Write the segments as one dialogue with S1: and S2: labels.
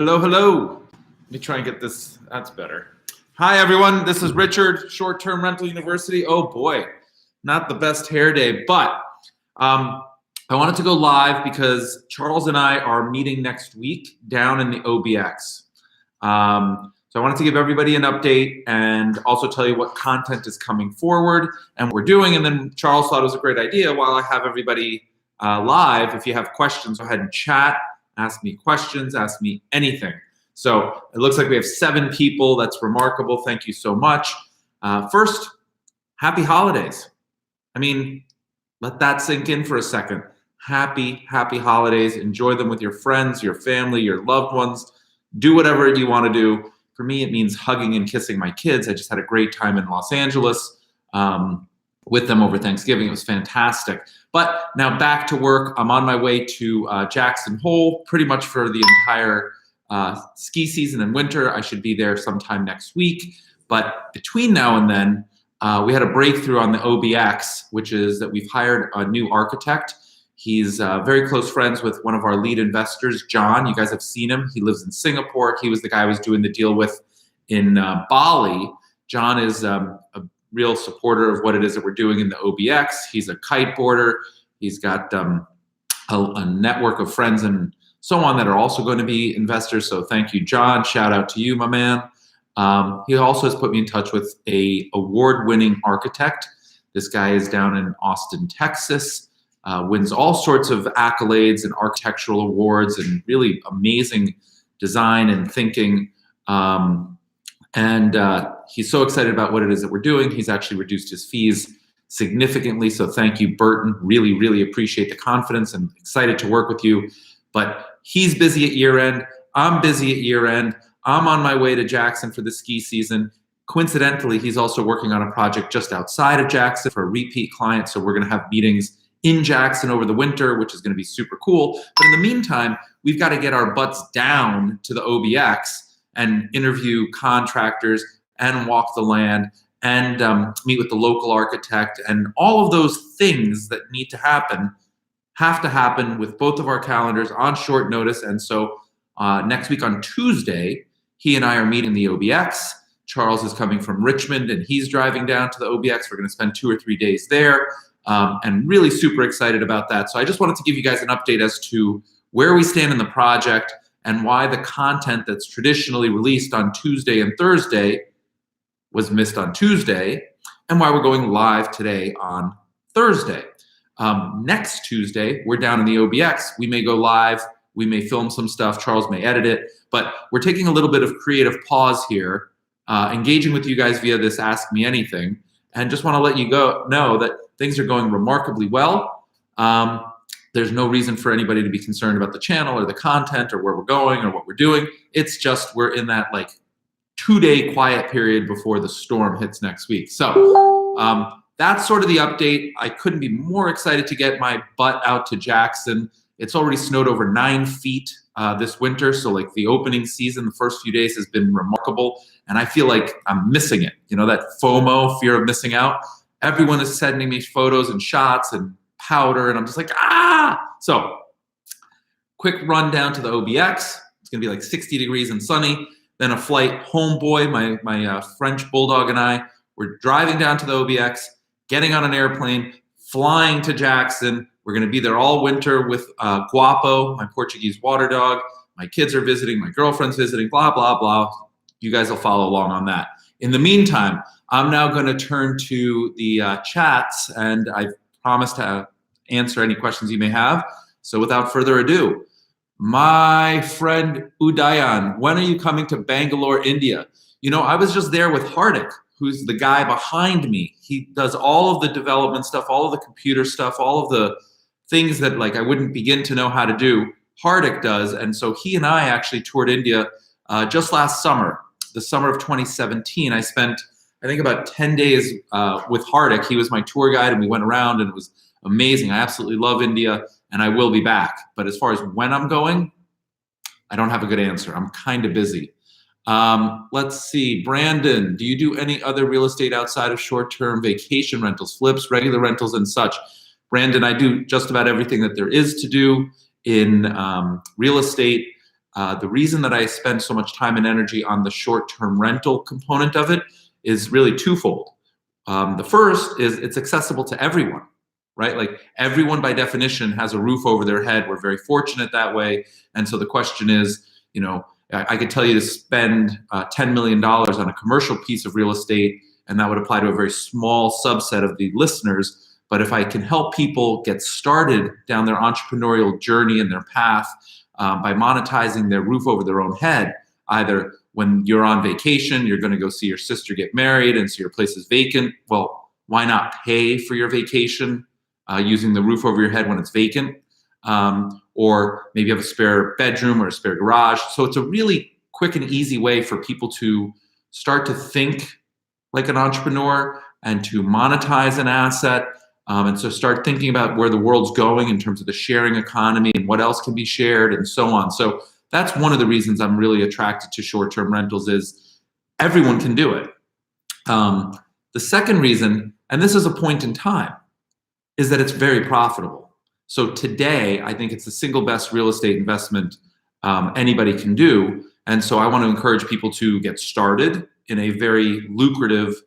S1: Hello, hello. Let me try and get this. That's better. Hi, everyone. This is Richard, Short-Term Rental University. Oh, boy. Not the best hair day, but I wanted to go live because Charles and I are meeting next week down in the OBX. So I wanted to give everybody an update and also tell you what content is coming forward and what we're doing. And then Charles thought it was a great idea while I have everybody live. If you have questions, go ahead and chat. Ask me questions, ask me anything. So it looks like we have 7 people. That's remarkable. Thank you so much. First, happy holidays. I mean, let that sink in for a second. Happy holidays. Enjoy them with your friends, your family, your loved ones. Do whatever you want to do. For me, it means hugging and kissing my kids. I just had a great time in Los Angeles with them over Thanksgiving. It was fantastic. But now back to work. I'm on my way to Jackson Hole pretty much for the entire ski season and winter. I should be there sometime next week. But between now and then, we had a breakthrough on the OBX, which is that we've hired a new architect. He's very close friends with one of our lead investors, John. You guys have seen him. He lives in Singapore. He was the guy I was doing the deal with in Bali. John is a real supporter of what it is that we're doing in the OBX. He's a kiteboarder. He's got a network of friends and so on that are also going to be investors. So thank you, John. Shout out to you, my man. He also has put me in touch with a award-winning architect. This guy is down in Austin, Texas. Wins all sorts of accolades and architectural awards and really amazing design and thinking. He's so excited about what it is that we're doing. He's actually reduced his fees significantly. So thank you, Burton. Really appreciate the confidence and excited to work with you. But he's busy at year end. I'm busy at year end. I'm on my way to Jackson for the ski season. Coincidentally, he's also working on a project just outside of Jackson for a repeat client. So we're going to have meetings in Jackson over the winter, which is going to be super cool. But in the meantime, we've got to get our butts down to the OBX and interview contractors and walk the land and meet with the local architect. And all of those things that need to happen have to happen with both of our calendars on short notice. And so next week on Tuesday, he and I are meeting the OBX. Charles is coming from Richmond and he's driving down to the OBX. We're going to spend 2 or 3 days there. And really super excited about that. So I just wanted to give you guys an update as to where we stand in the project and why the content that's traditionally released on Tuesday and Thursday was missed on Tuesday, and why we're going live today on Thursday. Next Tuesday, we're down in the OBX. We may go live. We may film some stuff. Charles may edit it. But we're taking a little bit of creative pause here, engaging with you guys via this Ask Me Anything, and just want to let you know that things are going remarkably well. There's no reason for anybody to be concerned about the channel or the content or where we're going or what we're doing. It's just we're in that like 2-day quiet period before the storm hits next week. So that's sort of the update. I couldn't be more excited to get my butt out to Jackson. It's already snowed over 9 feet this winter. So like the opening season, the first few days has been remarkable. And I feel like I'm missing it. You know, that FOMO, fear of missing out. Everyone is sending me photos and shots and powder. And I'm just like, So quick run down to the OBX. It's going to be like 60 degrees and sunny. Then a flight homeboy, my French bulldog and I, we're driving down to the OBX, getting on an airplane, flying to Jackson. We're going to be there all winter with Guapo, my Portuguese water dog. My kids are visiting, my girlfriend's visiting, blah, blah, blah. You guys will follow along on that. In the meantime, I'm now going to turn to the chats, and I've promised to answer any questions you may have. So without further ado, my friend Udayan, when are you coming to Bangalore, India? You know, I was just there with Hardik, who's the guy behind me. He does all of the development stuff, all of the computer stuff, all of the things that like I wouldn't begin to know how to do. Hardik does, and so he and I actually toured India just last summer, the summer of 2017. I spent, I think, about 10 days with Hardik. He was my tour guide, and we went around, and it was amazing. I absolutely love India, and I will be back. But as far as when I'm going, I don't have a good answer. I'm kind of busy. Let's see. Brandon, do you do any other real estate outside of short-term vacation rentals, flips, regular rentals, and such? Brandon, I do just about everything that there is to do in real estate. The reason that I spend so much time and energy on the short-term rental component of it is really twofold. The first is it's accessible to everyone, right? Like everyone by definition has a roof over their head. We're very fortunate that way. And so the question is, you know, I could tell you to spend $10 million on a commercial piece of real estate, and that would apply to a very small subset of the listeners. But if I can help people get started down their entrepreneurial journey and their path by monetizing their roof over their own head, either when you're on vacation, you're going to go see your sister get married and so your place is vacant. Well, why not pay for your vacation using the roof over your head when it's vacant? Or maybe you have a spare bedroom or a spare garage. So it's a really quick and easy way for people to start to think like an entrepreneur and to monetize an asset. And so start thinking about where the world's going in terms of the sharing economy and what else can be shared and so on. So that's one of the reasons I'm really attracted to short-term rentals is everyone can do it. The second reason, and this is a point in time, is that it's very profitable. So today, I think it's the single best real estate investment anybody can do. And so I want to encourage people to get started in a very lucrative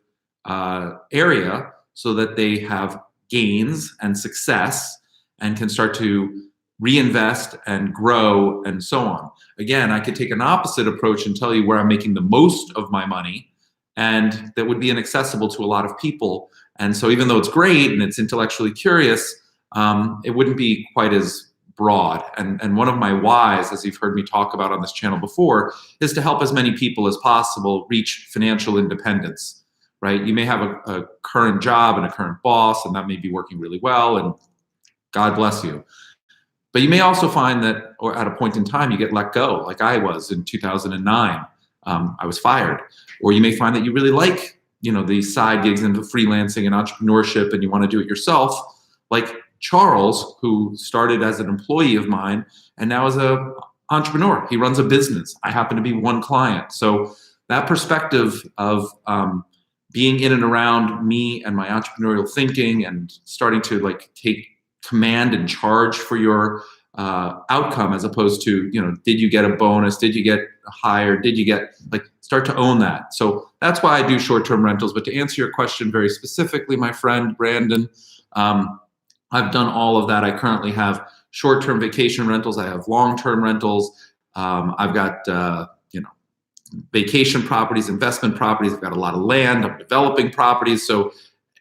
S1: area so that they have gains and success and can start to reinvest and grow and so on. Again, I could take an opposite approach and tell you where I'm making the most of my money, and that would be inaccessible to a lot of people. And so even though it's great and it's intellectually curious, it wouldn't be quite as broad. And one of my whys, as you've heard me talk about on this channel before, is to help as many people as possible reach financial independence, right? You may have a current job and a current boss, and that may be working really well, and God bless you. But you may also find that, or at a point in time, you get let go, like I was in 2009. I was fired. Or you may find that you really like, you know, the side gigs and the freelancing and entrepreneurship, and you want to do it yourself, like Charles, who started as an employee of mine and now is an entrepreneur. He runs a business. I happen to be one client. So that perspective of being in and around me and my entrepreneurial thinking and starting to like take command and charge for your outcome, as opposed to, you know, did you get a bonus? Did you get hired? Did you get, like, start to own that. So that's why I do short-term rentals. But to answer your question very specifically, my friend Brandon, I've done all of that. I currently have short-term vacation rentals. I have long-term rentals. I've got, you know, vacation properties, investment properties. I've got a lot of land. I'm developing properties. So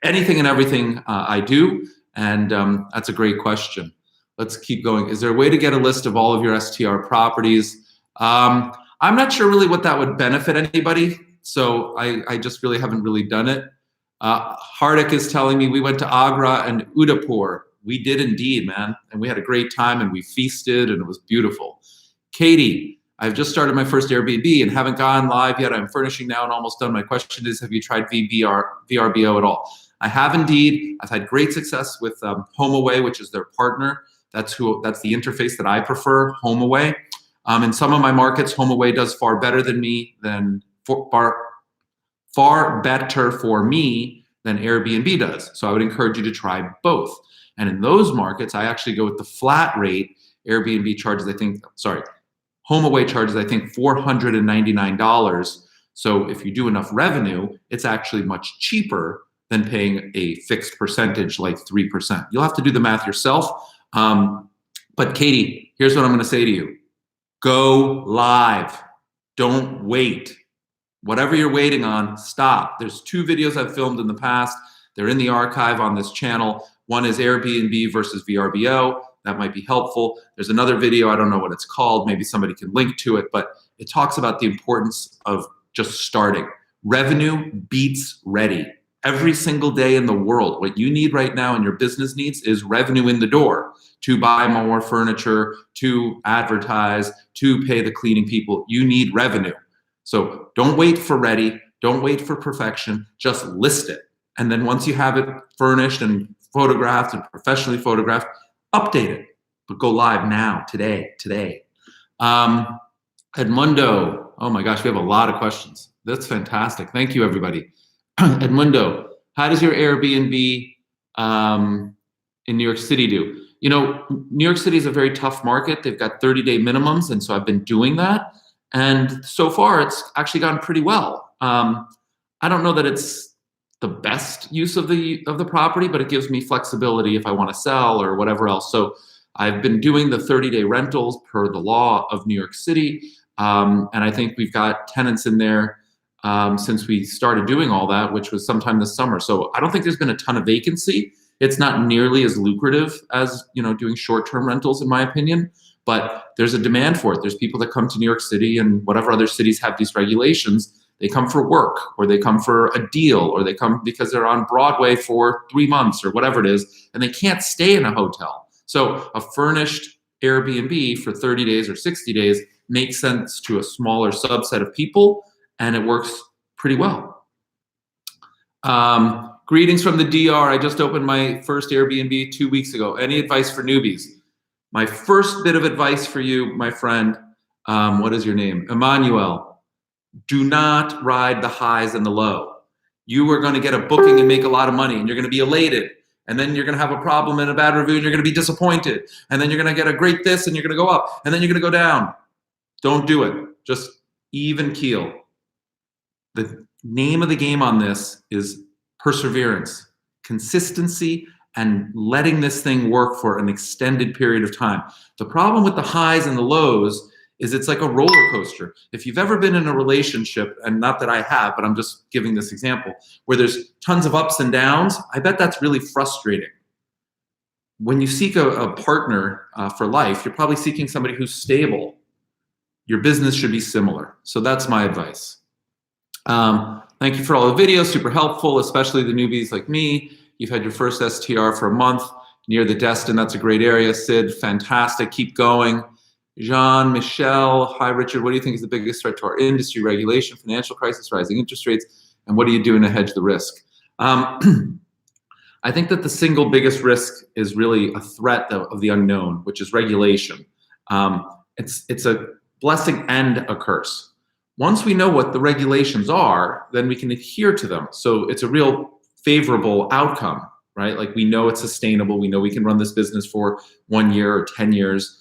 S1: anything and everything I do. And that's a great question. Let's keep going. Is there a way to get a list of all of your STR properties? I'm not sure really what that would benefit anybody. So I just really haven't really done it. Hardik is telling me we went to Agra and Udaipur. We did indeed, man. And we had a great time and we feasted and it was beautiful. Katie, I've just started my first Airbnb and haven't gone live yet. I'm furnishing now and almost done. My question is, have you tried VRBO at all? I have indeed. I've had great success with HomeAway, which is their partner. That's the interface that I prefer, HomeAway. In some of my markets, HomeAway does far better than me, far better for me than Airbnb does. So I would encourage you to try both. And in those markets, I actually go with the flat rate. Airbnb charges, HomeAway charges, I think, $499. So if you do enough revenue, it's actually much cheaper than paying a fixed percentage like 3%. You'll have to do the math yourself. But Katie, here's what I'm gonna say to you. Go live, don't wait. Whatever you're waiting on, stop. There's 2 videos I've filmed in the past. They're in the archive on this channel. One is Airbnb versus VRBO. That might be helpful. There's another video, I don't know what it's called. Maybe somebody can link to it, but it talks about the importance of just starting. Revenue beats ready. Every single day in the world, what you need right now and your business needs is revenue in the door to buy more furniture, to advertise, to pay the cleaning people. You need revenue. So don't wait for ready. Don't wait for perfection. Just list it. And then once you have it furnished and photographed and professionally photographed, update it. But go live now, today. Edmundo. Oh my gosh, we have a lot of questions. That's fantastic. Thank you, everybody. Edmundo, how does your Airbnb in New York City do? New York City is a very tough market. They've got 30-day minimums, and so I've been doing that. And so far, it's actually gone pretty well. I don't know that it's the best use of the property, but it gives me flexibility if I want to sell or whatever else. So I've been doing the 30-day rentals per the law of New York City, and I think we've got tenants in there since we started doing all that, which was sometime this summer. So I don't think there's been a ton of vacancy. It's not nearly as lucrative as doing short-term rentals, in my opinion, but there's a demand for it. There's people that come to New York City and whatever other cities have these regulations. They come for work, or they come for a deal, or they come because they're on Broadway for 3 months or whatever it is, and they can't stay in a hotel. So a furnished Airbnb for 30 days or 60 days makes sense to a smaller subset of people, and it works pretty well. Greetings from the DR. I just opened my first Airbnb 2 weeks ago. Any advice for newbies? My first bit of advice for you, my friend, what is your name? Emmanuel. Do not ride the highs and the low. You are going to get a booking and make a lot of money, and you're going to be elated. And then you're going to have a problem and a bad review, and you're going to be disappointed. And then you're going to get a great this, and you're going to go up. And then you're going to go down. Don't do it. Just even keel. The name of the game on this is perseverance, consistency, and letting this thing work for an extended period of time. The problem with the highs and the lows is it's like a roller coaster. If you've ever been in a relationship, and not that I have, but I'm just giving this example, where there's tons of ups and downs, I bet that's really frustrating. When you seek a partner for life, you're probably seeking somebody who's stable. Your business should be similar. So that's my advice. Thank you for all the videos, super helpful, especially the newbies like me. You've had your first STR for a month near the Destin. That's a great area. Sid, fantastic. Keep going. Jean, Michelle, hi Richard. What do you think is the biggest threat to our industry? Regulation, financial crisis, rising interest rates, and what are you doing to hedge the risk? I think that the single biggest risk is really a threat of the unknown, which is regulation. It's a blessing and a curse. Once we know what the regulations are, then we can adhere to them. So it's a real favorable outcome, right? Like we know it's sustainable. We know we can run this business for 1 year or 10 years.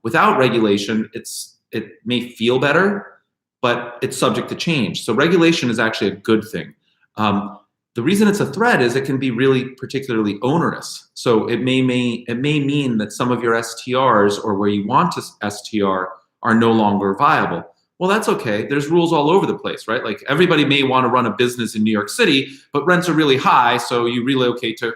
S1: Without regulation, it may feel better, but it's subject to change. So regulation is actually a good thing. The reason it's a threat is it can be really particularly onerous. So it may mean that some of your STRs or where you want to STR are no longer viable. Well, that's okay. There's rules all over the place, right? Like everybody may want to run a business in New York City, but rents are really high, so you relocate to,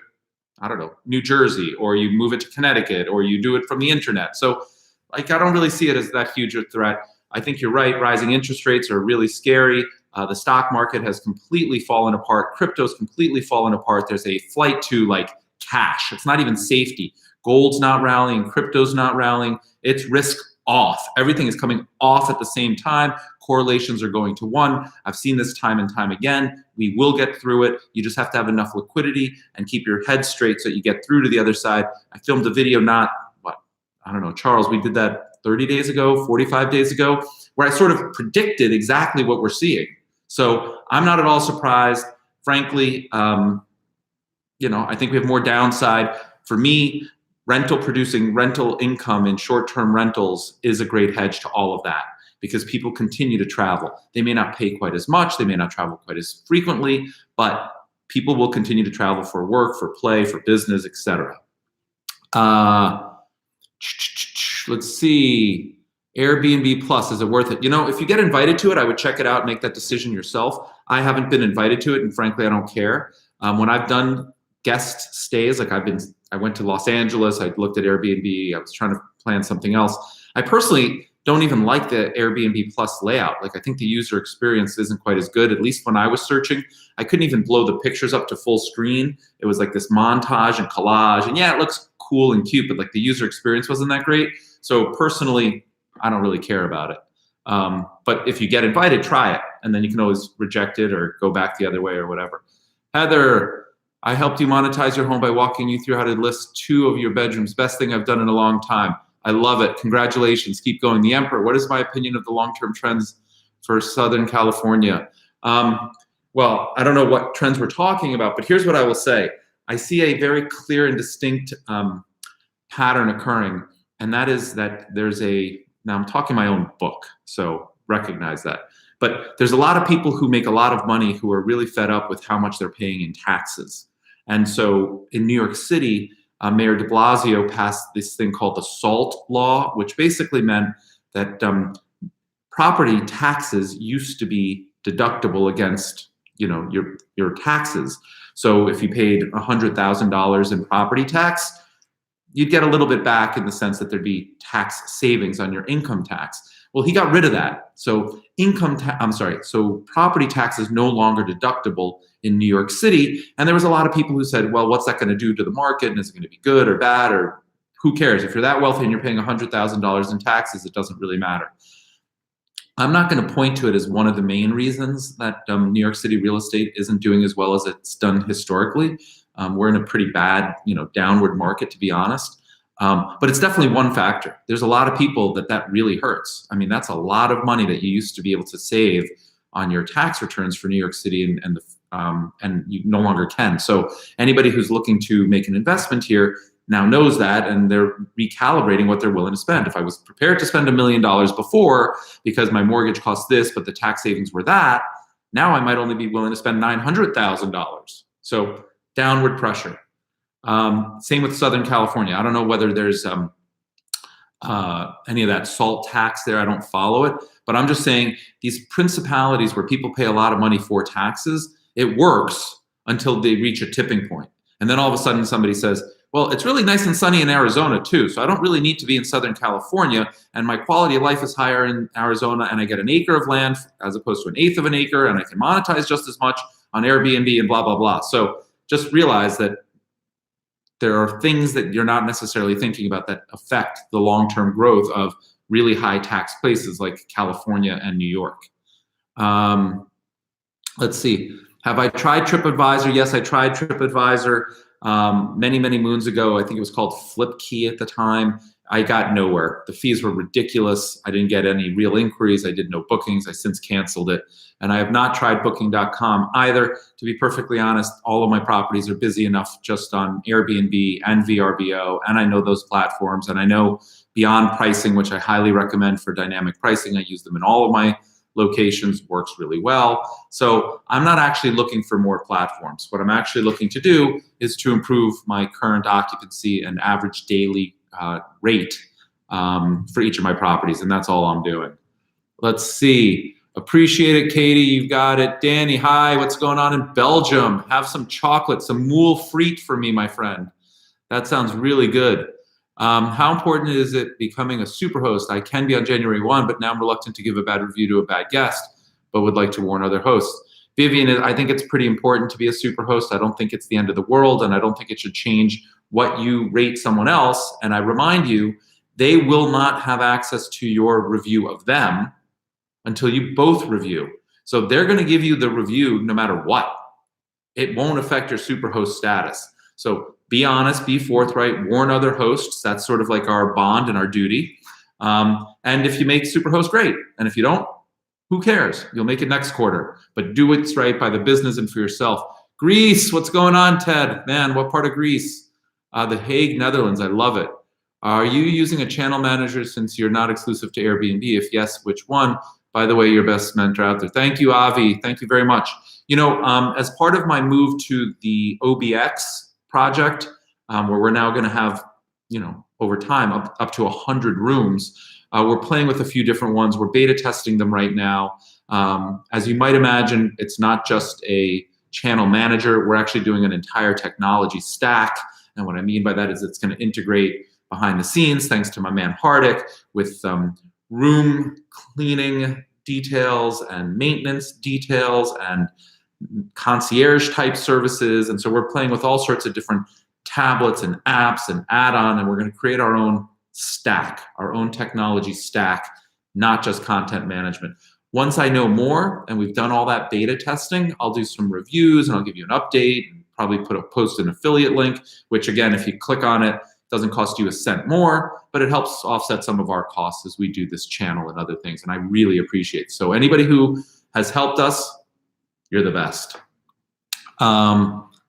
S1: I don't know, New Jersey, or you move it to Connecticut, or you do it from the internet. So like, I don't really see it as that huge a threat. I think you're right. Rising interest rates are really scary. The stock market has completely fallen apart. Crypto's completely fallen apart. There's a flight to like cash. It's not even safety. Gold's not rallying. Crypto's not rallying. It's risk off. Everything is coming off at the same time. Correlations are going to 1. I've seen this time and time again. We will get through it. You just have to have enough liquidity and keep your head straight so you get through to the other side. I filmed a video I don't know, Charles, we did that 30 days ago, 45 days ago, where I sort of predicted exactly what we're seeing. So I'm not at all surprised. Frankly, I think we have more downside. For me, producing rental income in short-term rentals is a great hedge to all of that, because people continue to travel. They may not pay quite as much, they may not travel quite as frequently, but people will continue to travel for work, for play, for business, etc. Let's see. Airbnb Plus, is it worth it? If you get invited to it, I would check it out and make that decision yourself. I haven't been invited to it, and frankly, I don't care. When I've done guest stays, like I went to Los Angeles, I looked at Airbnb, I was trying to plan something else. I personally don't even like the Airbnb Plus layout. Like, I think the user experience isn't quite as good. At least when I was searching, I couldn't even blow the pictures up to full screen. It was like this montage and collage, and yeah, it looks cool and cute, but like the user experience wasn't that great. So personally, I don't really care about it. But if you get invited, try it, and then you can always reject it or go back the other way or whatever. Heather, I helped you monetize your home by walking you through how to list 2 of your bedrooms. Best thing I've done in a long time. I love it. Congratulations. Keep going. The Emperor, what is my opinion of the long-term trends for Southern California? Well, I don't know what trends we're talking about, but here's what I will say. I see a very clear and distinct pattern occurring, and that is that now I'm talking my own book, so recognize that. But there's a lot of people who make a lot of money who are really fed up with how much they're paying in taxes. And so in New York City, Mayor de Blasio passed this thing called the SALT law, which basically meant that property taxes used to be deductible against your taxes. So if you paid $100,000 in property tax, you'd get a little bit back in the sense that there'd be tax savings on your income tax. Well, he got rid of that. So so property tax is no longer deductible in New York City. And there was a lot of people who said, well, what's that going to do to the market? And is it going to be good or bad? Or who cares? If you're that wealthy and you're paying $100,000 in taxes, it doesn't really matter. I'm not going to point to it as one of the main reasons that New York City real estate isn't doing as well as it's done historically. We're in a pretty bad, downward market, to be honest. But it's definitely one factor. There's a lot of people that really hurts. I mean, that's a lot of money that you used to be able to save on your tax returns for New York City, and you no longer can. So anybody who's looking to make an investment here now knows that, and they're recalibrating what they're willing to spend. If I was prepared to spend $1 million before because my mortgage cost this, but the tax savings were that, now I might only be willing to spend $900,000. So downward pressure. Same with Southern California. I don't know whether there's any of that SALT tax there. I don't follow it, but I'm just saying these principalities where people pay a lot of money for taxes, it works until they reach a tipping point. And then all of a sudden somebody says, well, it's really nice and sunny in Arizona too, so I don't really need to be in Southern California, and my quality of life is higher in Arizona, and I get an acre of land as opposed to an eighth of an acre, and I can monetize just as much on Airbnb and blah, blah, blah. So just realize that there are things that you're not necessarily thinking about that affect the long-term growth of really high tax places like California and New York. Let's see. Have I tried TripAdvisor? Yes, I tried TripAdvisor many, many moons ago. I think it was called Flipkey at the time. I got nowhere. The fees were ridiculous. I didn't get any real inquiries. I did no bookings. I since canceled it. And I have not tried Booking.com either. To be perfectly honest, all of my properties are busy enough just on Airbnb and VRBO, and I know those platforms, and I know Beyond Pricing, which I highly recommend for dynamic pricing. I use them in all of my locations, works really well. So I'm not actually looking for more platforms. What I'm actually looking to do is to improve my current occupancy and average daily rate for each of my properties, and that's all I'm doing. Let's see. Appreciate it, Katie. You've got it. Danny, hi. What's going on in Belgium? Have some chocolate, some moule frite for me, my friend. That sounds really good. How important is it becoming a superhost? I can be on January 1, but now I'm reluctant to give a bad review to a bad guest, but would like to warn other hosts. Vivian, I think it's pretty important to be a superhost. I don't think it's the end of the world, and I don't think it should change what you rate someone else. And I remind you, they will not have access to your review of them until you both review. So they're going to give you the review no matter what. It won't affect your superhost status. So be honest, be forthright, warn other hosts. That's sort of like our bond and our duty. And if you make superhost, great. And if you don't, who cares? You'll make it next quarter. But do what's right by the business and for yourself. Greece, what's going on, Ted? Man, what part of Greece? The Hague, Netherlands. I love it. Are you using a channel manager since you're not exclusive to Airbnb? If yes, which one? By the way, your best mentor out there. Thank you, Avi. Thank you very much. As part of my move to the OBX project, where we're now going to have, over time, up to 100 rooms, we're playing with a few different ones. We're beta testing them right now. As you might imagine, it's not just a channel manager. We're actually doing an entire technology stack. And what I mean by that is it's going to integrate behind the scenes, thanks to my man Hardik, with room cleaning details and maintenance details and concierge type services. And so we're playing with all sorts of different tablets and apps and add-on, and we're going to create our own stack, our own technology stack, not just content management. Once I know more and we've done all that beta testing, I'll do some reviews and I'll give you an update, probably post an affiliate link, which again, if you click on it, doesn't cost you a cent more, but it helps offset some of our costs as we do this channel and other things, and I really appreciate it. So anybody who has helped us, you're the best.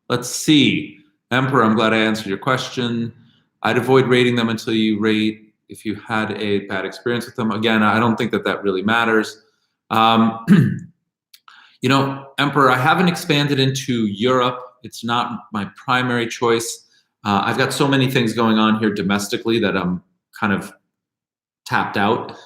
S1: Let's see. Emperor, I'm glad I answered your question. I'd avoid rating them until you rate if you had a bad experience with them. Again, I don't think that that really matters. You know, Emperor, I haven't expanded into Europe. It's not my primary choice. I've got so many things going on here domestically that I'm kind of tapped out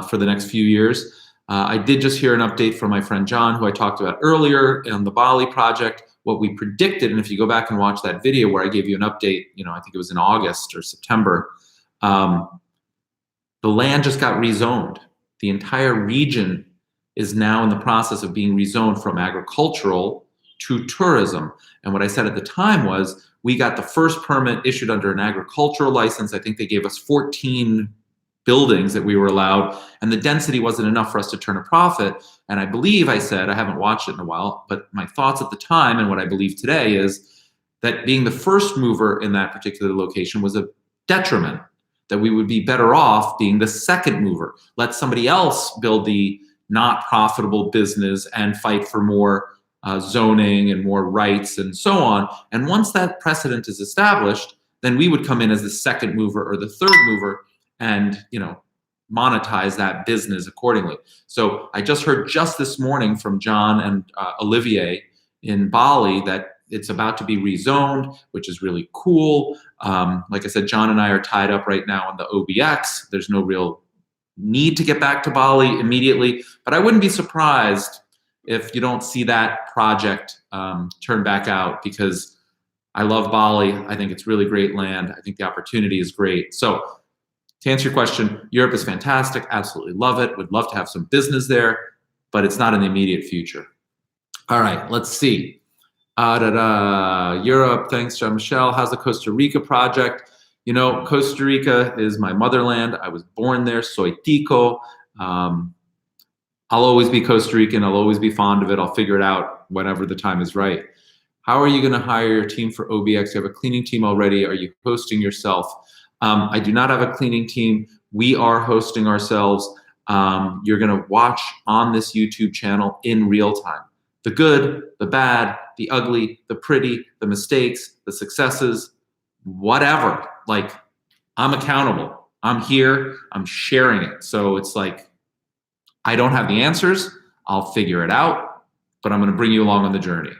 S1: for the next few years. I did just hear an update from my friend John, who I talked about earlier on the Bali project. What we predicted, and if you go back and watch that video where I gave you an update, you know, I think it was in August or September, the land just got rezoned. The entire region is now in the process of being rezoned from agricultural to tourism. And what I said at the time was, we got the first permit issued under an agricultural license. I think they gave us 14 buildings that we were allowed, and the density wasn't enough for us to turn a profit. And I believe I said, I haven't watched it in a while, but my thoughts at the time and what I believe today is that being the first mover in that particular location was a detriment, that we would be better off being the second mover. Let somebody else build the not profitable business and fight for more zoning and more rights and so on. And once that precedent is established, then we would come in as the second mover or the third mover and, you know, monetize that business accordingly. So I just heard just this morning from John and Olivier in Bali that it's about to be rezoned, which is really cool. Like I said, John and I are tied up right now on the OBX. There's no real need to get back to Bali immediately, but I wouldn't be surprised if you don't see that project turn back out, because I love Bali. I think it's really great land. I think the opportunity is great. So to answer your question, Europe is fantastic. Absolutely love it. Would love to have some business there, but it's not in the immediate future. All right, let's see. Europe, thanks, Jean-Michel. How's the Costa Rica project? You know, Costa Rica is my motherland. I was born there, soy tico. I'll always be Costa Rican. I'll always be fond of it. I'll figure it out whenever the time is right. How are you going to hire your team for OBX? You have a cleaning team already. Are you hosting yourself? I do not have a cleaning team. We are hosting ourselves. You're going to watch on this YouTube channel in real time. The good, the bad, the ugly, the pretty, the mistakes, the successes, whatever. Like, I'm accountable. I'm here. I'm sharing it. So it's like, I don't have the answers. I'll figure it out, but I'm going to bring you along on the journey.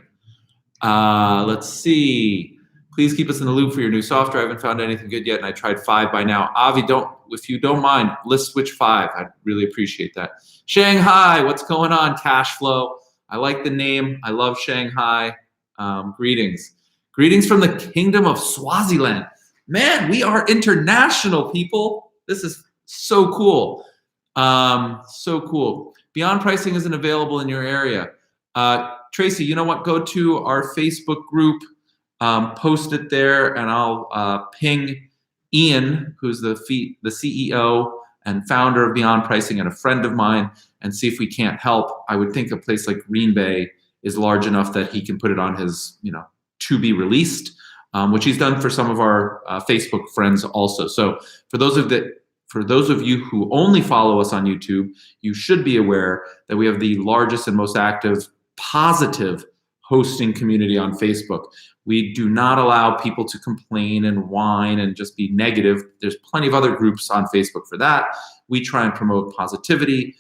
S1: Let's see. Please keep us in the loop for your new software. I haven't found anything good yet, and I tried 5 by now. Avi, if you don't mind, let's switch 5. I'd really appreciate that. Shanghai, what's going on? Cash flow. I like the name. I love Shanghai. Greetings. Greetings from the Kingdom of Swaziland. Man, we are international, people. This is so cool. So cool. Beyond Pricing isn't available in your area. Tracy, you know what? Go to our Facebook group, post it there, and I'll ping Ian, who's the CEO and founder of Beyond Pricing and a friend of mine, and see if we can't help. I would think a place like Green Bay is large enough that he can put it on his, you know, to be released, which he's done for some of our Facebook friends also. So for those of you who only follow us on YouTube, you should be aware that we have the largest and most active positive hosting community on Facebook. We do not allow people to complain and whine and just be negative. There's plenty of other groups on Facebook for that. We try and promote positivity.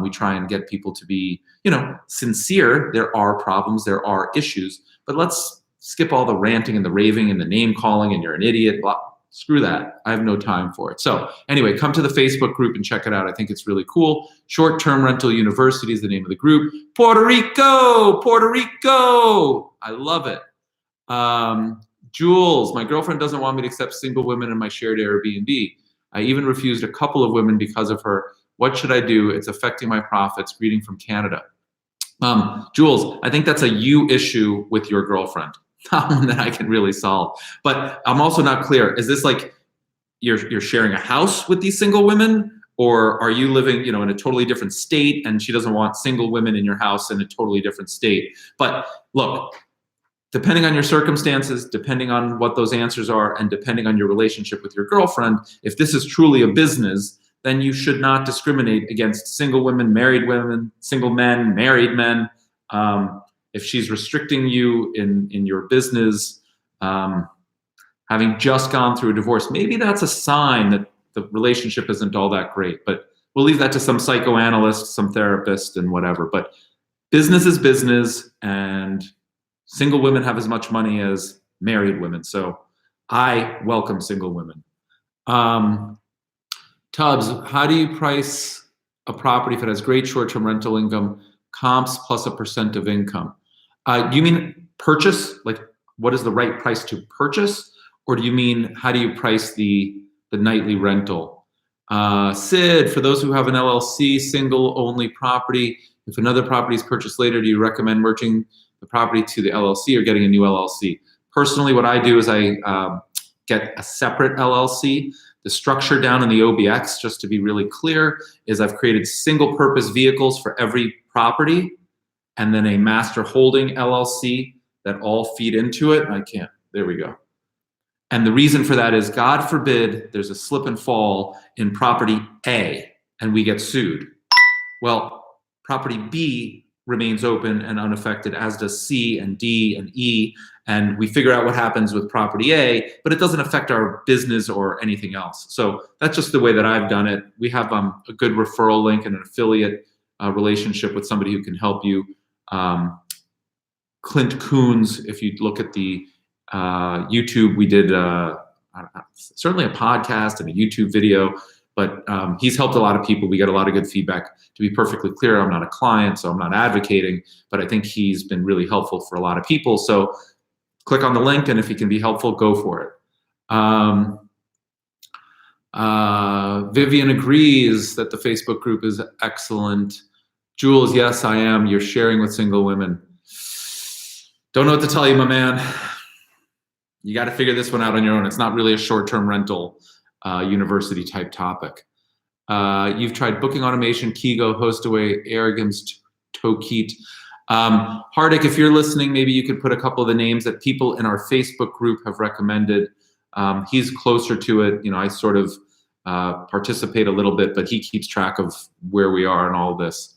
S1: We try and get people to be, you know, sincere. There are problems, there are issues, but let's skip all the ranting and the raving and the name calling and you're an idiot. Blah. Screw that. I have no time for it. So anyway, come to the Facebook group and check it out. I think it's really cool. Short-Term Rental University is the name of the group. Puerto Rico, Puerto Rico. I love it. Jules, my girlfriend doesn't want me to accept single women in my shared Airbnb. I even refused a couple of women because of her. What should I do? It's affecting my profits. Greeting from Canada. Jules, I think that's a you issue with your girlfriend. Not one that I can really solve. But I'm also not clear. Is this like you're sharing a house with these single women, or are you living, you know, in a totally different state and she doesn't want single women in your house in a totally different state? But look, depending on your circumstances, depending on what those answers are, and depending on your relationship with your girlfriend, if this is truly a business, then you should not discriminate against single women, single men, married men. If she's restricting you in your business, having just gone through a divorce, maybe that's a sign that the relationship isn't all that great. But we'll leave that to some psychoanalyst, some therapist, and whatever. But business is business, and single women have as much money as married women. So I welcome single women. Tubbs, how do you price a property if it has great short-term rental income, comps plus a % of income? Do you mean purchase? Like, what is the right price to purchase? Or do you mean, how do you price the nightly rental? Sid, for those who have an LLC, single-only property, if another property is purchased later, do you recommend merging the property to the LLC or getting a new LLC? Personally, what I do is I get a separate LLC. The structure down in the OBX, just to be really clear, is I've created single-purpose vehicles for every property and then a master holding LLC that all feed into it. There we go. And the reason for that is, God forbid, there's a slip and fall in property A and we get sued. Well, property B remains open and unaffected, as does C and D and E, and we figure out what happens with property A, but it doesn't affect our business or anything else. So that's just the way that I've done it. We have a good referral link and an affiliate relationship with somebody who can help you. Clint Coons, if you look at the YouTube, we did certainly a podcast and a YouTube video, but he's helped a lot of people. We get a lot of good feedback. To be perfectly clear, I'm not a client, so I'm not advocating, but I think he's been really helpful for a lot of people. So click on the link, and if he can be helpful, go for it. Vivian agrees that the Facebook group is excellent. Jules, yes, I am. You're sharing with single women. Don't know what to tell you, my man. You got to figure this one out on your own. It's not really a short-term rental university type topic. You've tried booking automation, Kigo, Hostaway, Arrogance, Tokit. Hardik, if you're listening, maybe you could put a couple of the names that people in our Facebook group have recommended. He's closer to it. You know, I sort of participate a little bit, but he keeps track of where we are in all of this.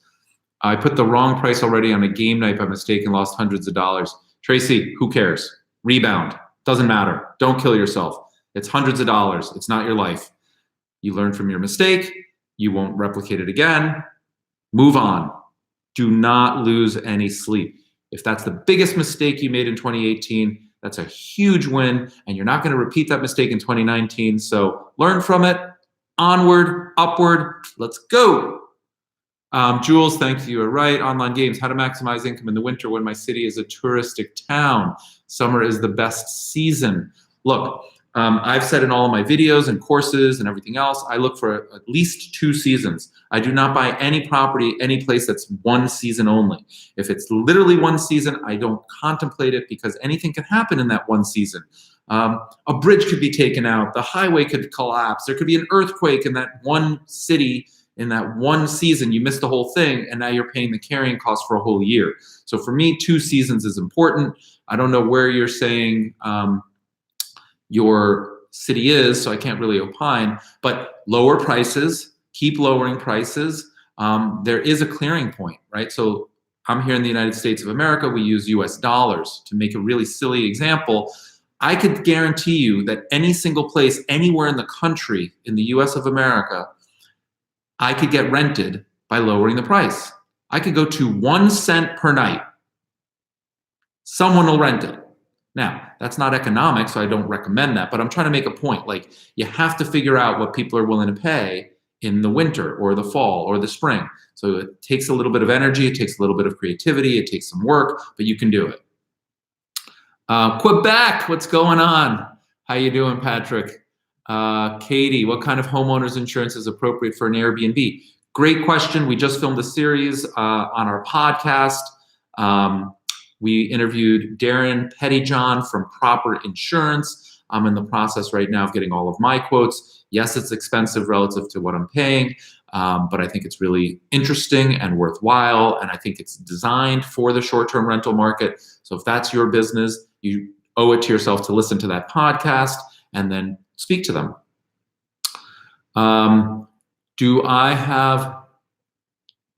S1: I put the wrong price already on a game night by mistake and lost hundreds of dollars. Tracy, who cares? Rebound. Doesn't matter. Don't kill yourself. It's hundreds of dollars. It's not your life. You learn from your mistake. You won't replicate it again. Move on. Do not lose any sleep. If that's the biggest mistake you made in 2018, that's a huge win, and you're not going to repeat that mistake in 2019. So learn from it. Onward, upward. Let's go. Jules, thank you. You're right. Online games. How to maximize income in the winter when my city is a touristic town. Summer is the best season. Look, I've said in all of my videos and courses and everything else, I look for at least 2 seasons. I do not buy any property, any place that's 1 season only. If it's literally 1 season, I don't contemplate it, because anything can happen in that 1 season. A bridge could be taken out. The highway could collapse. There could be an earthquake in that one city. In that 1 season, you missed the whole thing, and now you're paying the carrying cost for a whole year. So for me, 2 seasons is important. I don't know where you're saying your city is, so I can't really opine, but lower prices, keep lowering prices. There is a clearing point, right? So I'm here in the United States of America. We use US dollars. To make a really silly example, I could guarantee you that any single place anywhere in the country, in the US of America, I could get rented by lowering the price. I could go to 1 cent per night. Someone will rent it. Now, that's not economic, so I don't recommend that, but I'm trying to make a point. Like, you have to figure out what people are willing to pay in the winter or the fall or the spring. So it takes a little bit of energy, it takes a little bit of creativity, it takes some work, but you can do it. Quebec, what's going on? How you doing, Patrick? Katie, what kind of homeowners insurance is appropriate for an Airbnb? Great question. We just filmed a series on our podcast. We interviewed Darren Pettyjohn from Proper Insurance. I'm in the process right now of getting all of my quotes. Yes, it's expensive relative to what I'm paying, but I think it's really interesting and worthwhile, and I think it's designed for the short-term rental market. So if that's your business, you owe it to yourself to listen to that podcast and then speak to them. Do I have,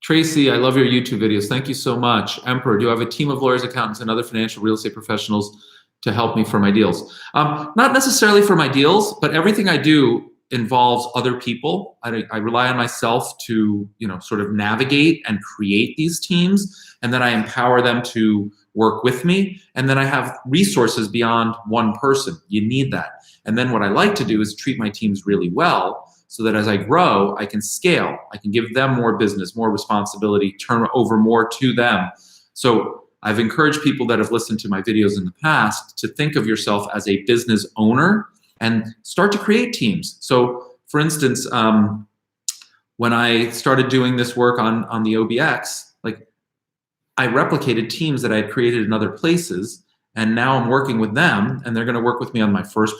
S1: Tracy, I love your YouTube videos. Thank you so much. Emperor, do I have a team of lawyers, accountants, and other financial real estate professionals to help me for my deals. Not necessarily for my deals, but everything I do involves other people. I rely on myself to, sort of navigate and create these teams, and then I empower them to work with me. And then I have resources beyond one person. You need that. And then what I like to do is treat my teams really well, so that as I grow, I can scale. I can give them more business, more responsibility, turn over more to them. So I've encouraged people that have listened to my videos in the past to think of yourself as a business owner and start to create teams. So for instance, when I started doing this work on the OBX, I replicated teams that I had created in other places, and now I'm working with them, and they're going to work with me on my first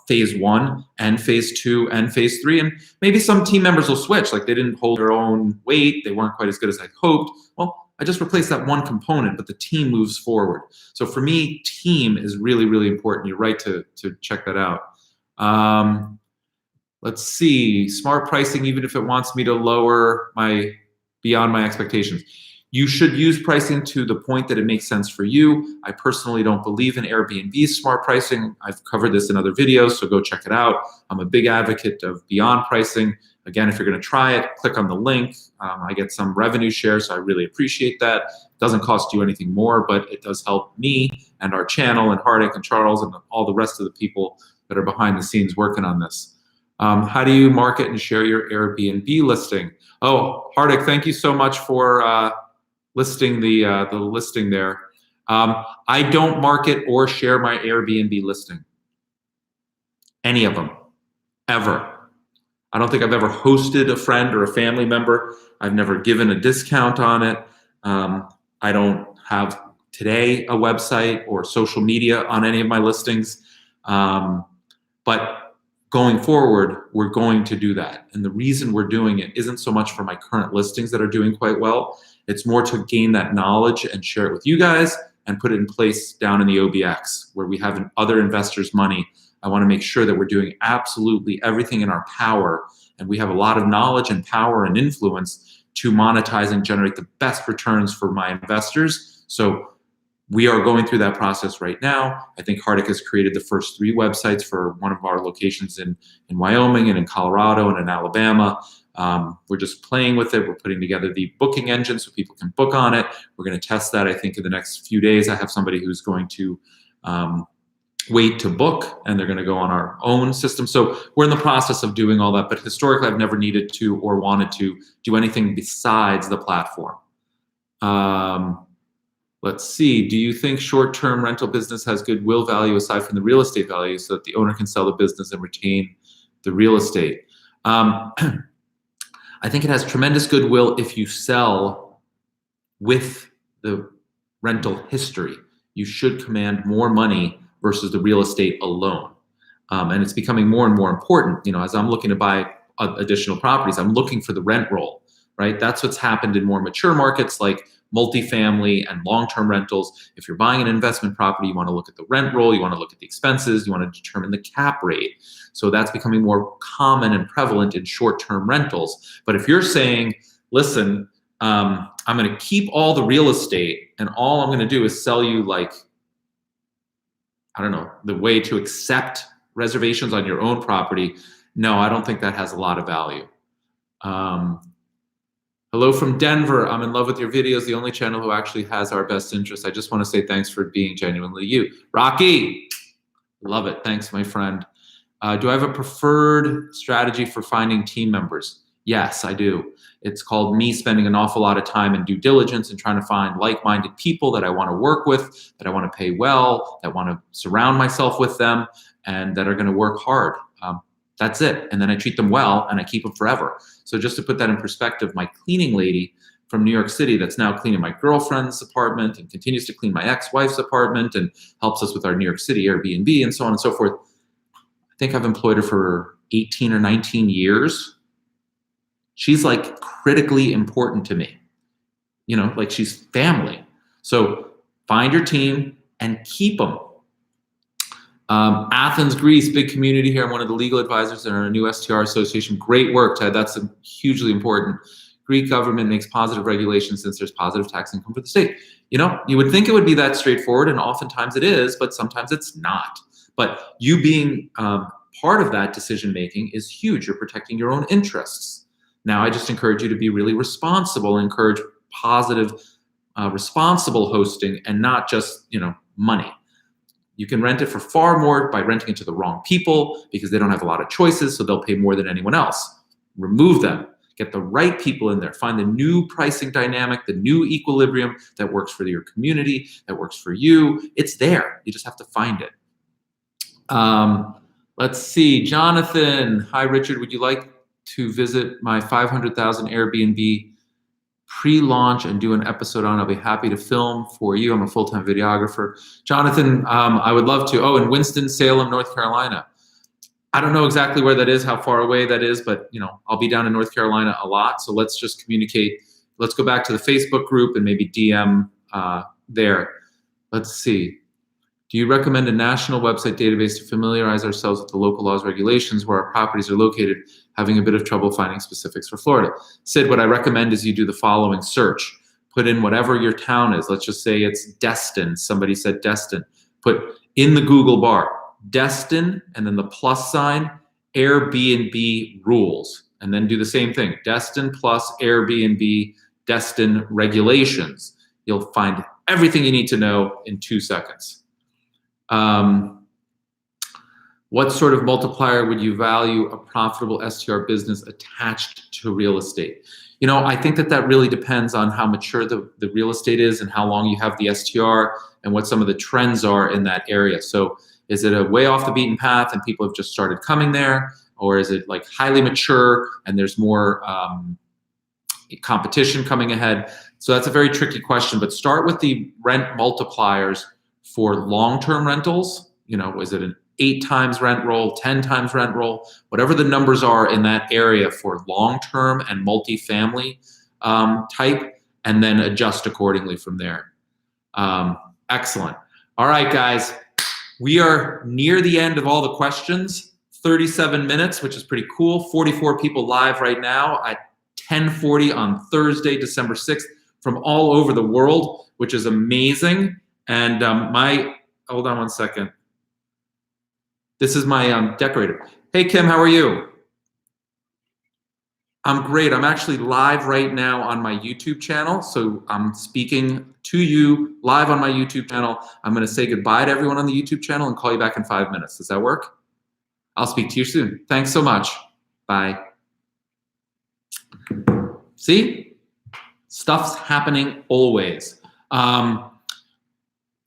S1: phase 1 and phase 2 and phase 3. And maybe some team members will switch, like they didn't hold their own weight, they weren't quite as good as I hoped. Well, I just replaced that one component, but the team moves forward. So for me, team is really, really important. You're right to check that out. Let's see, smart pricing, even if it wants me to lower beyond my expectations. You should use pricing to the point that it makes sense for you. I personally don't believe in Airbnb's smart pricing. I've covered this in other videos, so go check it out. I'm a big advocate of beyond pricing. Again, if you're going to try it, click on the link. I get some revenue share, so I really appreciate that. It doesn't cost you anything more, but it does help me and our channel and Hardik and Charles and all the rest of the people that are behind the scenes working on this. How do you market and share your Airbnb listing? Oh, Hardik, thank you so much for listing the listing there. I don't market or share my Airbnb listing. Any of them, ever. I don't think I've ever hosted a friend or a family member. I've never given a discount on it. I don't have today a website or social media on any of my listings. But going forward, we're going to do that. And the reason we're doing it isn't so much for my current listings that are doing quite well. It's more to gain that knowledge and share it with you guys and put it in place down in the OBX where we have other investors' money. I want to make sure that we're doing absolutely everything in our power, and we have a lot of knowledge and power and influence to monetize and generate the best returns for my investors. So we are going through that process right now. I think Hardik has created the first 3 websites for one of our locations in Wyoming and in Colorado and in Alabama. We're just playing with it. We're putting together the booking engine so people can book on it. We're going to test that, I think, in the next few days. I have somebody who's going to wait to book, and they're going to go on our own system. So we're in the process of doing all that. But historically, I've never needed to or wanted to do anything besides the platform. Let's see. Do you think short-term rental business has goodwill value aside from the real estate value so that the owner can sell the business and retain the real estate? I think it has tremendous goodwill if you sell with the rental history. You should command more money versus the real estate alone. And it's becoming more and more important. As I'm looking to buy additional properties, I'm looking for the rent roll, right? That's what's happened in more mature markets like multifamily and long-term rentals. If you're buying an investment property, you want to look at the rent roll, you want to look at the expenses, you want to determine the cap rate. So that's becoming more common and prevalent in short-term rentals. But if you're saying, listen, I'm going to keep all the real estate and all I'm going to do is sell you the way to accept reservations on your own property, no, I don't think that has a lot of value. Hello from Denver. I'm in love with your videos. The only channel who actually has our best interests. I just want to say thanks for being genuinely you. Rocky, love it. Thanks, my friend. Do I have a preferred strategy for finding team members? Yes, I do. It's called me spending an awful lot of time in due diligence and trying to find like-minded people that I want to work with, that I want to pay well, that want to surround myself with them, and that are going to work hard. That's it. And then I treat them well and I keep them forever. So just to put that in perspective, my cleaning lady from New York City that's now cleaning my girlfriend's apartment and continues to clean my ex-wife's apartment and helps us with our New York City Airbnb and so on and so forth. I think I've employed her for 18 or 19 years. She's critically important to me. She's family. So find your team and keep them. Athens, Greece, big community here. I'm one of the legal advisors in our new STR association. Great work, Ted. That's hugely important. Greek government makes positive regulations since there's positive tax income for the state. You would think it would be that straightforward, and oftentimes it is, but sometimes it's not. But you being part of that decision making is huge. You're protecting your own interests. Now, I just encourage you to be really responsible, encourage positive, responsible hosting, and not just money. You can rent it for far more by renting it to the wrong people because they don't have a lot of choices, so they'll pay more than anyone else. Remove them. Get the right people in there. Find the new pricing dynamic, the new equilibrium that works for your community, that works for you. It's there. You just have to find it. Let's see. Jonathan. Hi, Richard. Would you like to visit my 500,000 Airbnb pre-launch and do an episode on? I'll be happy to film for you. I'm a full-time videographer. Jonathan, I would love to. Oh, in Winston-Salem, North Carolina. I don't know exactly where that is, how far away that is, but I'll be down in North Carolina a lot. So let's just communicate. Let's go back to the Facebook group and maybe DM there. Let's see. Do you recommend a national website database to familiarize ourselves with the local laws, regulations where our properties are located, having a bit of trouble finding specifics for Florida? Sid, what I recommend is you do the following search. Put in whatever your town is. Let's just say it's Destin. Somebody said Destin. Put in the Google bar, Destin, and then the plus sign, Airbnb rules. And then do the same thing. Destin plus Airbnb, Destin regulations. You'll find everything you need to know in 2 seconds. What sort of multiplier would you value a profitable STR business attached to real estate? I think that really depends on how mature the real estate is and how long you have the STR and what some of the trends are in that area. So is it a way off the beaten path and people have just started coming there? Or is it like highly mature and there's more competition coming ahead? So that's a very tricky question, but start with the rent multipliers for long-term rentals. Is it an 8 times rent roll, 10 times rent roll, whatever the numbers are in that area for long-term and multifamily type, and then adjust accordingly from there. Excellent. All right, guys, we are near the end of all the questions. 37 minutes, which is pretty cool. 44 people live right now at 10:40 on Thursday, December 6th, from all over the world, which is amazing. And hold on one second. This is my decorator. Hey, Kim, how are you? I'm great. I'm actually live right now on my YouTube channel. So I'm speaking to you live on my YouTube channel. I'm going to say goodbye to everyone on the YouTube channel and call you back in 5 minutes. Does that work? I'll speak to you soon. Thanks so much. Bye. See? Stuff's happening always.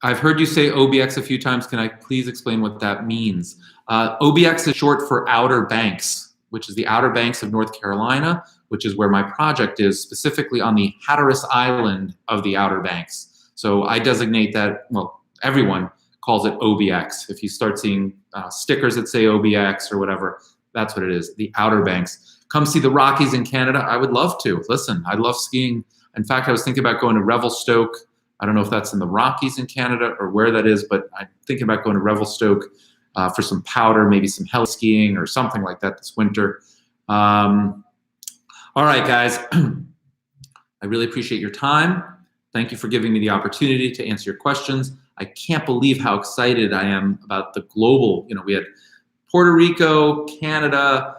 S1: I've heard you say OBX a few times. Can I please explain what that means? OBX is short for Outer Banks, which is the Outer Banks of North Carolina, which is where my project is, specifically on the Hatteras Island of the Outer Banks. So I designate that, well, everyone calls it OBX. If you start seeing stickers that say OBX or whatever, that's what it is, the Outer Banks. Come see the Rockies in Canada. I would love to. Listen, I love skiing. In fact, I was thinking about going to Revelstoke. I don't know if that's in the Rockies in Canada or where that is, but I'm thinking about going to Revelstoke for some powder, maybe some heli skiing or something like that this winter. All right, guys. I really appreciate your time. Thank you for giving me the opportunity to answer your questions. I can't believe how excited I am about the global, we had Puerto Rico, Canada,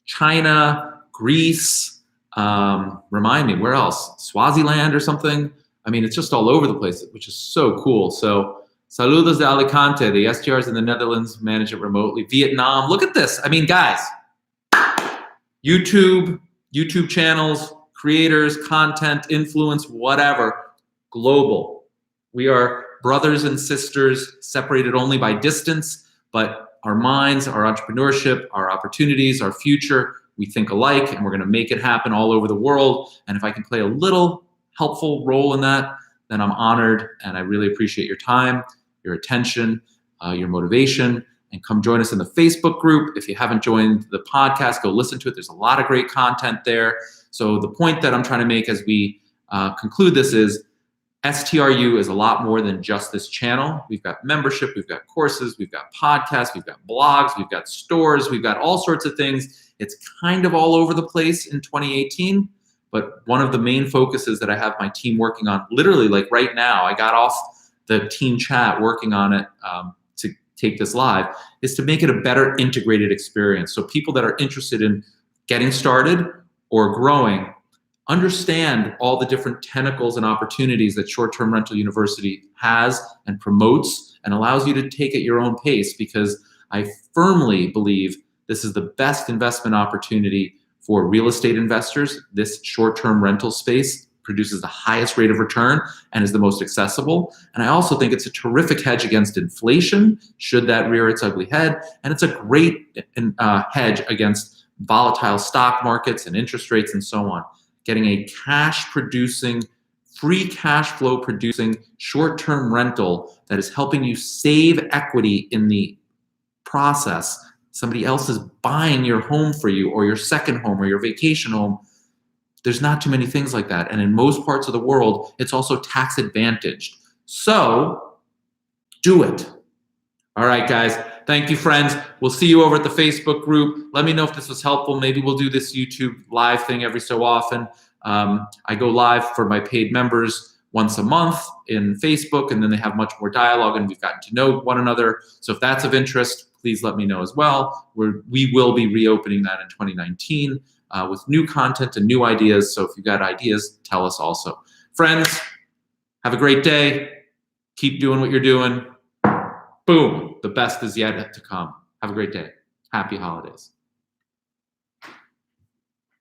S1: China, Greece, remind me, where else? Swaziland or something? I mean, it's just all over the place, which is so cool. So, saludos de Alicante. The STRs in the Netherlands manage it remotely. Vietnam. Look at this. I mean, guys, YouTube channels, creators, content, influence, whatever, global. We are brothers and sisters separated only by distance, but our minds, our entrepreneurship, our opportunities, our future, we think alike, and we're going to make it happen all over the world. And if I can play a little helpful role in that, then I'm honored, and I really appreciate your time, your attention, your motivation, and come join us in the Facebook group. If you haven't joined the podcast, go listen to it. There's a lot of great content there. So the point that I'm trying to make as we conclude this is STRU is a lot more than just this channel. We've got membership, we've got courses, we've got podcasts, we've got blogs, we've got stores, we've got all sorts of things. It's kind of all over the place in 2018, but one of the main focuses that I have my team working on, literally like right now, I got off the team chat working on it to take this live, is to make it a better integrated experience. So people that are interested in getting started or growing understand all the different tentacles and opportunities that Short-Term Rental University has and promotes and allows you to take at your own pace, because I firmly believe this is the best investment opportunity for real estate investors. This short-term rental space produces the highest rate of return and is the most accessible. And I also think it's a terrific hedge against inflation, should that rear its ugly head. And it's a great hedge against volatile stock markets and interest rates and so on. Getting a cash-producing, free cash flow producing short-term rental that is helping you save equity in the process. Somebody else is buying your home for you, or your second home, or your vacation home. There's not too many things like that. And in most parts of the world, it's also tax advantaged. So do it. All right, guys. Thank you, friends. We'll see you over at the Facebook group. Let me know if this was helpful. Maybe we'll do this YouTube live thing every so often. I go live for my paid members once a month in Facebook, and then they have much more dialogue, and we've gotten to know one another. So if that's of interest, please let me know as well. We will be reopening that in 2019 with new content and new ideas. So if you've got ideas, tell us also. Friends, have a great day. Keep doing what you're doing. Boom. The best is yet to come. Have a great day. Happy holidays.